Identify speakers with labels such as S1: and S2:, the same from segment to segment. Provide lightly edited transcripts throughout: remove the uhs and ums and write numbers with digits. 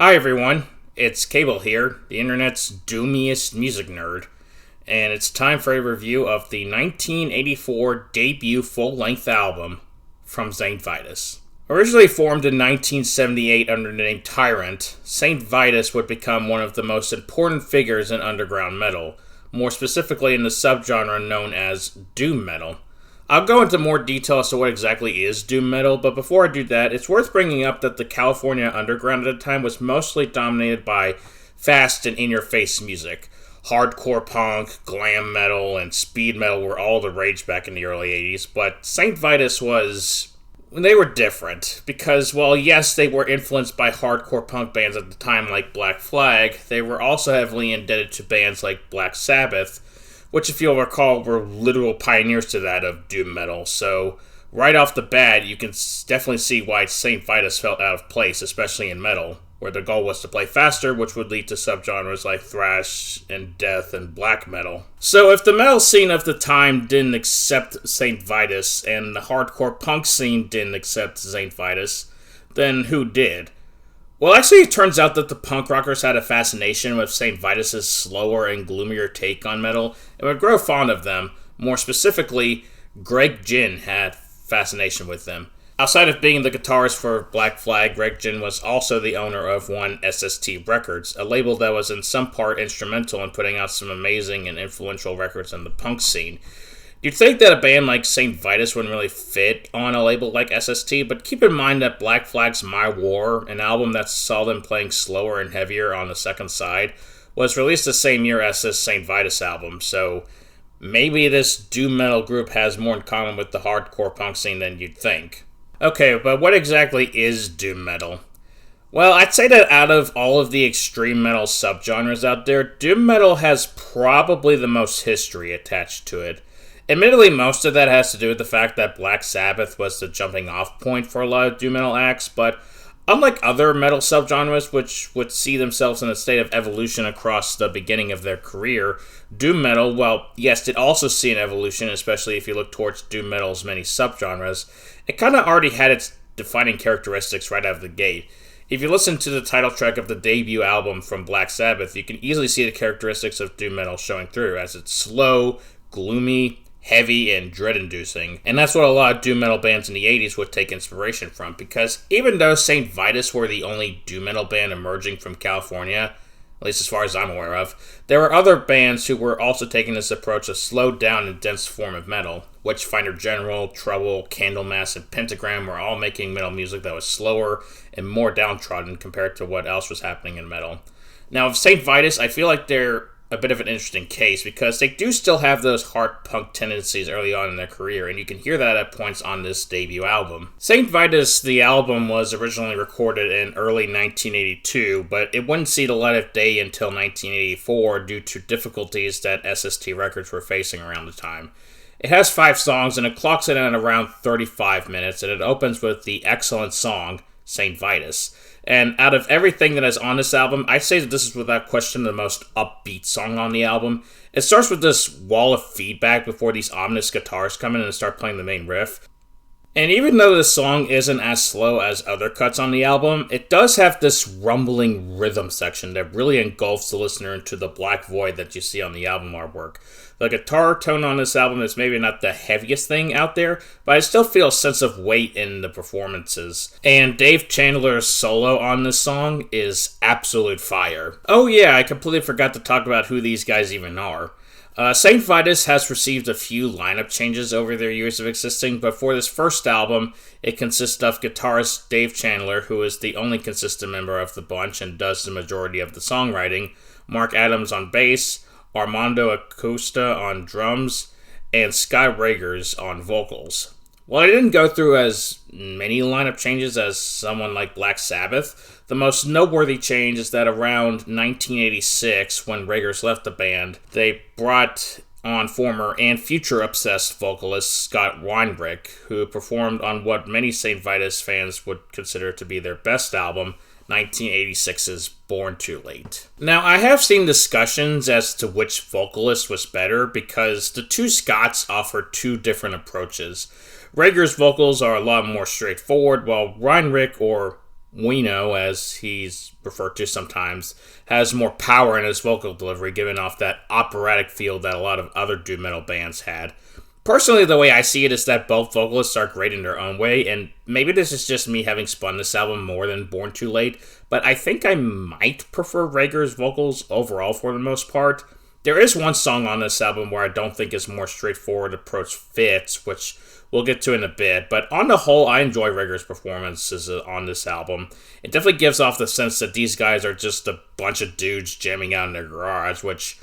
S1: Hi everyone, it's Kable here, the internet's doomiest music nerd, and it's time for a review of the 1984 debut full-length album from St. Vitus. Originally formed in 1978 under the name Tyrant, St. Vitus would become one of the most important figures in underground metal, more specifically in the subgenre known as doom metal. I'll go into more detail as to what exactly is doom metal, but before I do that, it's worth bringing up that the California underground at the time was mostly dominated by fast and in-your-face music. Hardcore punk, glam metal, and speed metal were all the rage back in the early 80s, but St. Vitus they were different, because, well, yes, they were influenced by hardcore punk bands at the time like Black Flag, they were also heavily indebted to bands like Black Sabbath, which, if you'll recall, were literal pioneers to that of doom metal. So, right off the bat, you can definitely see why St. Vitus felt out of place, especially in metal, where the goal was to play faster, which would lead to subgenres like thrash and death and black metal. So, if the metal scene of the time didn't accept St. Vitus, and the hardcore punk scene didn't accept St. Vitus, then who did? Well, actually, it turns out that the punk rockers had a fascination with St. Vitus' slower and gloomier take on metal, and would grow fond of them. More specifically, Greg Ginn had fascination with them. Outside of being the guitarist for Black Flag, Greg Ginn was also the owner of One SST Records, a label that was in some part instrumental in putting out some amazing and influential records in the punk scene. You'd think that a band like St. Vitus wouldn't really fit on a label like SST, but keep in mind that Black Flag's My War, an album that saw them playing slower and heavier on the second side, was released the same year as this St. Vitus album, so maybe this doom metal group has more in common with the hardcore punk scene than you'd think. Okay, but what exactly is doom metal? Well, I'd say that out of all of the extreme metal subgenres out there, doom metal has probably the most history attached to it. Admittedly, most of that has to do with the fact that Black Sabbath was the jumping off point for a lot of doom metal acts, but unlike other metal subgenres, which would see themselves in a state of evolution across the beginning of their career, doom metal, well, yes, did also see an evolution, especially if you look towards doom metal's many subgenres. It kind of already had its defining characteristics right out of the gate. If you listen to the title track of the debut album from Black Sabbath, you can easily see the characteristics of doom metal showing through, as it's slow, gloomy, heavy, and dread-inducing. And that's what a lot of doom metal bands in the 80s would take inspiration from, because even though St. Vitus were the only doom metal band emerging from California, at least as far as I'm aware of, there were other bands who were also taking this approach, a slowed down and dense form of metal. Witchfinder General, Trouble, Candlemass, and Pentagram were all making metal music that was slower and more downtrodden compared to what else was happening in metal. Now, with St. Vitus, I feel like they're a bit of an interesting case, because they do still have those hard punk tendencies early on in their career, and you can hear that at points on this debut album. St. Vitus, the album, was originally recorded in early 1982, but it wouldn't see the light of day until 1984 due to difficulties that SST Records were facing around the time. It has 5 songs, and it clocks in at around 35 minutes, and it opens with the excellent song, St. Vitus. And out of everything that is on this album, I'd say that this is without question the most upbeat song on the album. It starts with this wall of feedback before these ominous guitars come in and start playing the main riff. And even though this song isn't as slow as other cuts on the album, it does have this rumbling rhythm section that really engulfs the listener into the black void that you see on the album artwork. The guitar tone on this album is maybe not the heaviest thing out there, but I still feel a sense of weight in the performances. And Dave Chandler's solo on this song is absolute fire. Oh yeah, I completely forgot to talk about who these guys even are. St. Vitus has received a few lineup changes over their years of existing, but for this first album, it consists of guitarist Dave Chandler, who is the only consistent member of the bunch and does the majority of the songwriting, Mark Adams on bass, Armando Acosta on drums, and Scott Ragers on vocals. While I didn't go through as many lineup changes as someone like Black Sabbath, the most noteworthy change is that around 1986, when Ragers left the band, they brought on former and future obsessed vocalist Scott Weinrich, who performed on what many St. Vitus fans would consider to be their best album, 1986's Born Too Late. Now, I have seen discussions as to which vocalist was better because the two Scotts offer two different approaches. Rager's vocals are a lot more straightforward, while Weinrich, or Wino, as he's referred to sometimes, has more power in his vocal delivery, giving off that operatic feel that a lot of other doom metal bands had. Personally, the way I see it is that both vocalists are great in their own way, and maybe this is just me having spun this album more than Born Too Late, but I think I might prefer Rager's vocals overall for the most part. There is one song on this album where I don't think his more straightforward approach fits, which we'll get to in a bit, but on the whole, I enjoy Rager's performances on this album. It definitely gives off the sense that these guys are just a bunch of dudes jamming out in their garage, which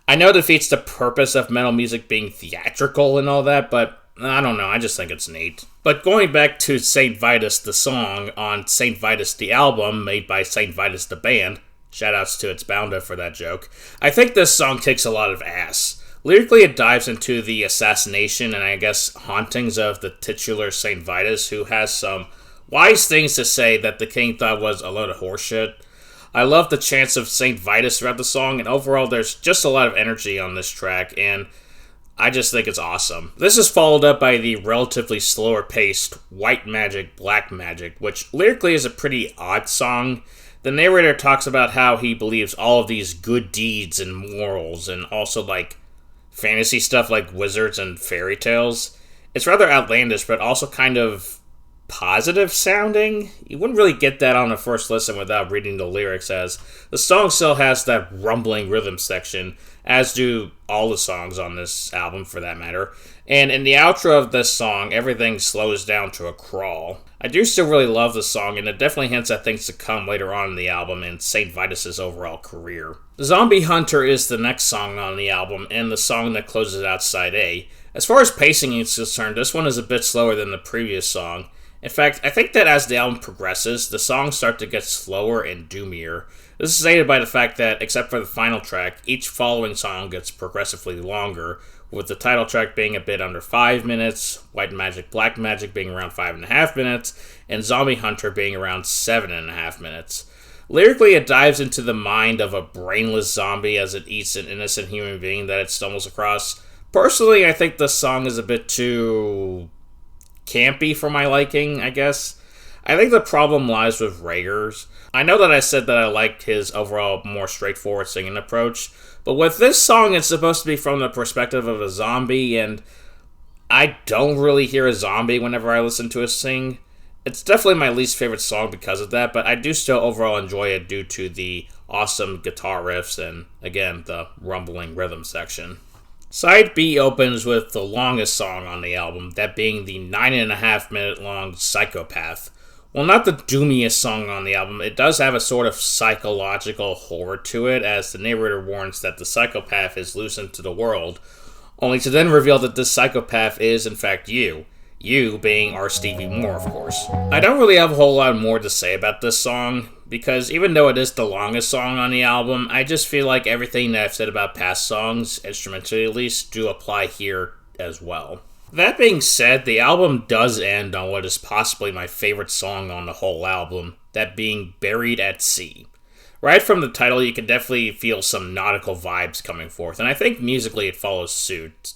S1: I know defeats the purpose of metal music being theatrical and all that, but I don't know, I just think it's neat. But going back to St. Vitus the song on St. Vitus the album, made by St. Vitus the band, shoutouts to its Bounda for that joke, I think this song kicks a lot of ass. Lyrically, it dives into the assassination and I guess hauntings of the titular St. Vitus, who has some wise things to say that the king thought was a load of horseshit. I love the chants of St. Vitus throughout the song, and overall there's just a lot of energy on this track, and I just think it's awesome. This is followed up by the relatively slower paced White Magic, Black Magic, which lyrically is a pretty odd song. The narrator talks about how he believes all of these good deeds and morals, and also like fantasy stuff like wizards and fairy tales. It's rather outlandish, but also kind of positive sounding. You wouldn't really get that on the first listen without reading the lyrics, as the song still has that rumbling rhythm section, as do all the songs on this album for that matter. And in the outro of this song, everything slows down to a crawl. I do still really love the song, and it definitely hints at things to come later on in the album and St. Vitus' overall career. Zombie Hunter is the next song on the album, and the song that closes out side A. As far as pacing is concerned, this one is a bit slower than the previous song. In fact, I think that as the album progresses, the songs start to get slower and doomier. This is aided by the fact that, except for the final track, each following song gets progressively longer, with the title track being a bit under 5 minutes, White Magic, Black Magic being around 5.5 minutes, and Zombie Hunter being around 7.5 minutes. Lyrically, it dives into the mind of a brainless zombie as it eats an innocent human being that it stumbles across. Personally, I think this song is a bit too campy for my liking, I guess. I think the problem lies with Rager's. I know that I said that I liked his overall more straightforward singing approach, but with this song it's supposed to be from the perspective of a zombie, and I don't really hear a zombie whenever I listen to it sing. It's definitely my least favorite song because of that, but I do still overall enjoy it due to the awesome guitar riffs and, again, the rumbling rhythm section. Side B opens with the longest song on the album, that being the 9.5 minute long Psychopath. While not the doomiest song on the album, it does have a sort of psychological horror to it, as the narrator warns that the psychopath is loose into the world, only to then reveal that this psychopath is in fact you. You being our Stevie Moore, of course. I don't really have a whole lot more to say about this song, because even though it is the longest song on the album, I just feel like everything that I've said about past songs, instrumentally at least, do apply here as well. That being said, the album does end on what is possibly my favorite song on the whole album, that being Buried at Sea. Right from the title, you can definitely feel some nautical vibes coming forth, and I think musically it follows suit.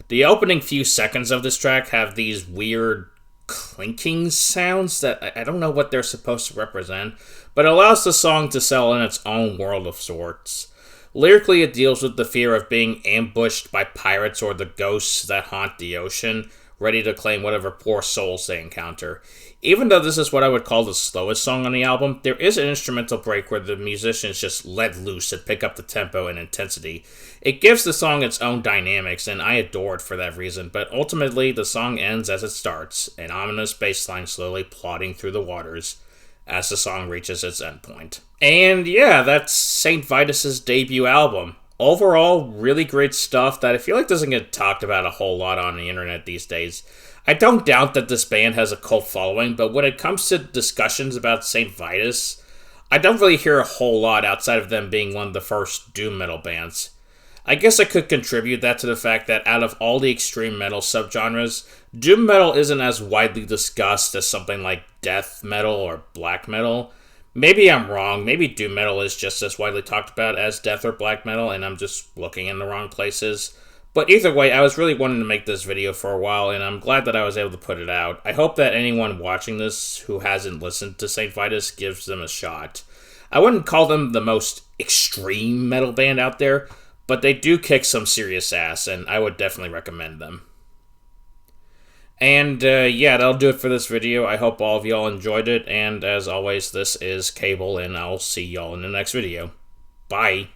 S1: The opening few seconds of this track have these weird clinking sounds that I don't know what they're supposed to represent, but it allows the song to settle in its own world of sorts. Lyrically, it deals with the fear of being ambushed by pirates or the ghosts that haunt the ocean, ready to claim whatever poor souls they encounter. Even though this is what I would call the slowest song on the album, there is an instrumental break where the musicians just let loose and pick up the tempo and intensity. It gives the song its own dynamics, and I adore it for that reason, but ultimately the song ends as it starts, an ominous bass line slowly plodding through the waters as the song reaches its endpoint. And yeah, that's St. Vitus' debut album. Overall, really great stuff that I feel like doesn't get talked about a whole lot on the internet these days. I don't doubt that this band has a cult following, but when it comes to discussions about St. Vitus, I don't really hear a whole lot outside of them being one of the first doom metal bands. I guess I could contribute that to the fact that out of all the extreme metal subgenres, doom metal isn't as widely discussed as something like death metal or black metal. Maybe I'm wrong, maybe doom metal is just as widely talked about as death or black metal, and I'm just looking in the wrong places. But either way, I was really wanting to make this video for a while, and I'm glad that I was able to put it out. I hope that anyone watching this who hasn't listened to St. Vitus gives them a shot. I wouldn't call them the most extreme metal band out there, but they do kick some serious ass, and I would definitely recommend them. And yeah, that'll do it for this video. I hope all of y'all enjoyed it, and as always, this is Kable, and I'll see y'all in the next video. Bye.